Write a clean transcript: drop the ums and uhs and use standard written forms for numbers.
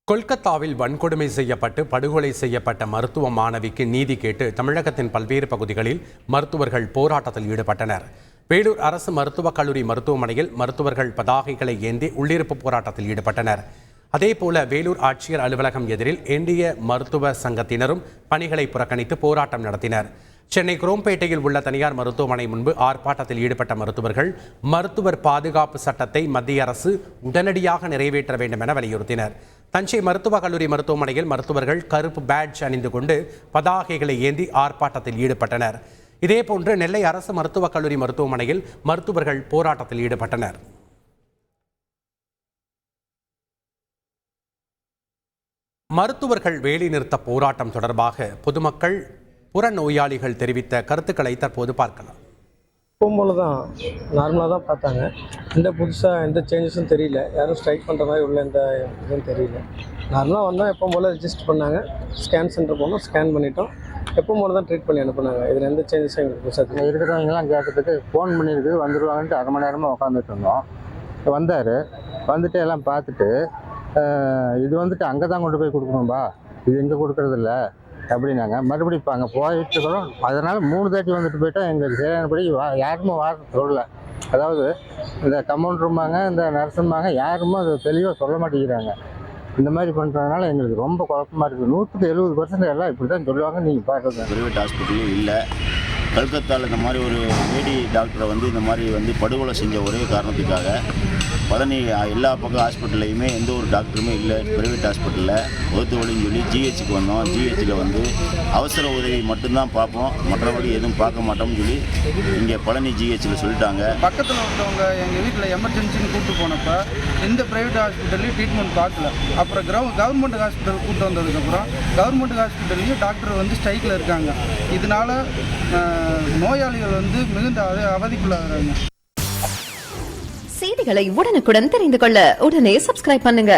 கொல்கத்தாவில் வன்கொடுமை செய்யப்பட்டு படுகொலை செய்யப்பட்ட மருத்துவ மாணவிக்கு நீதி கேட்டு தமிழகத்தின் பல்வேறு பகுதிகளில் மருத்துவர்கள் போராட்டத்தில் ஈடுபட்டனர். வேலூர் அரசு மருத்துவக் கல்லூரி மருத்துவமனையில் மருத்துவர்கள் பதாகைகளை ஏந்தி உள்ளிருப்பு போராட்டத்தில் ஈடுபட்டனர். அதேபோல வேலூர் ஆட்சியர் அலுவலகம் எதிரில் இந்திய மருத்துவ சங்கத்தினரும் பணிகளை புறக்கணித்து போராட்டம் நடத்தினர். சென்னை குரோம்பேட்டையில் உள்ள தனியார் மருத்துவமனை முன்பு ஆர்ப்பாட்டத்தில் ஈடுபட்ட மருத்துவர்கள் மருத்துவர் பாதுகாப்பு சட்டத்தை மத்திய அரசு உடனடியாக நிறைவேற்ற வேண்டும் என வலியுறுத்தினர். தஞ்சை மருத்துவக் கல்லூரி மருத்துவமனையில் மருத்துவர்கள் கருப்பு பேட்ஜ் அணிந்து கொண்டு பதாகைகளை ஏந்தி ஆர்ப்பாட்டத்தில் ஈடுபட்டனர். இதேபோன்று நெல்லை அரசு மருத்துவக் கல்லூரி மருத்துவமனையில் மருத்துவர்கள் போராட்டத்தில் ஈடுபட்டனர். மருத்துவர்கள் வேலைநிறுத்த போராட்டம் தொடர்பாக பொதுமக்கள் புறநோயாளிகள் தெரிவித்த கருத்துக்களை தற்போது பார்க்கலாம். போகும்போது தான் நார்மலாக தான் பார்த்தாங்க. எந்த புதுசாக எந்த சேஞ்சஸும் தெரியல. யாரும் ஸ்ட்ரைக் பண்ணுற மாதிரி உள்ள எந்த இதுவும் தெரியல. நார்மலாக வந்தால் எப்போ போல் ரிஜிஸ்டர் பண்ணாங்க. ஸ்கேன் சென்டர் போனோம், ஸ்கேன் பண்ணிட்டோம். எப்போ போல் தான் ட்ரீட் பண்ணி அனுப்புனாங்க. இதில் எந்த சேஞ்சஸும் எங்களுக்கு புதுசாக இருக்கிறவங்கலாம் கேட்டதுக்கு ஃபோன் பண்ணியிருக்கு வந்துடுவாங்கன்ட்டு அரை மணி நேரமாக உட்காந்துட்டு இருந்தோம். வந்தார், வந்துட்டு எல்லாம் பார்த்துட்டு இது வந்துட்டு அங்கே தான் கொண்டு போய் கொடுக்கணும்பா, இது இங்கே கொடுக்குறதில்ல அப்படின்னாங்க. மறுபடியும் இப்போ அங்கே போயிட்டு இருக்கிறோம். அதனால் 3 தாட்டி வந்துட்டு போயிட்டால் எங்களுக்கு சரியானபடி யாருமே சொல்லலை. அதாவது இந்த கம்பவுண்டரும்பாங்க, இந்த நர்ஸும்பாங்க, யாருமே அது தெளிவாக சொல்ல மாட்டேங்கிறாங்க. இந்த மாதிரி பண்ணுறதுனால எங்களுக்கு ரொம்ப குழப்பமாக இருக்குது. 170% எல்லாம் இப்படி தான் சொல்லுவாங்க. நீங்கள் பார்க்குறது ப்ரைவேட் ஹாஸ்பிட்டலும் இல்லை. கல்கத்தாவில் இந்த மாதிரி ஒரு லேடி டாக்டரை இந்த மாதிரி படுகொலை செஞ்ச ஒரே காரணத்துக்காக பழனி எல்லா பக்கம் ஹாஸ்பிட்டல்லையுமே எந்த ஒரு டாக்டருமே இல்லை. ப்ரைவேட் ஹாஸ்பிட்டலில் ஒருத்தவழின்னு சொல்லி ஜிஹெச்சுக்கு வந்தோம். ஜிஹெச்சில் அவசர உதவி மட்டும்தான் பார்ப்போம், மற்றபடி எதுவும் பார்க்க மாட்டோம்னு சொல்லி இங்கே பழனி ஜிஹெச்சில் சொல்லிட்டாங்க. பக்கத்தில் ஒருத்தவங்க எங்கள் வீட்டில் எமர்ஜென்சின்னு கூப்பிட்டு போனப்போ எந்த ப்ரைவேட் ஹாஸ்பிட்டல்லையும் ட்ரீட்மெண்ட் பார்க்கல. அப்புறம் கவர்மெண்ட் ஹாஸ்பிட்டல் கூப்பிட்டு வந்ததுக்கப்புறம் கவர்மெண்ட் ஹாஸ்பிட்டல்லையும் டாக்டர் ஸ்ட்ரைக்கில் இருக்காங்க. இதனால் நோயாளிகள் மிகுந்த அவதிக்குள்ளாகிறாங்க. செய்திகளை உடனுக்குடன் தெரிந்து கொள்ள உடனே சப்ஸ்கிரைப் பண்ணுங்க.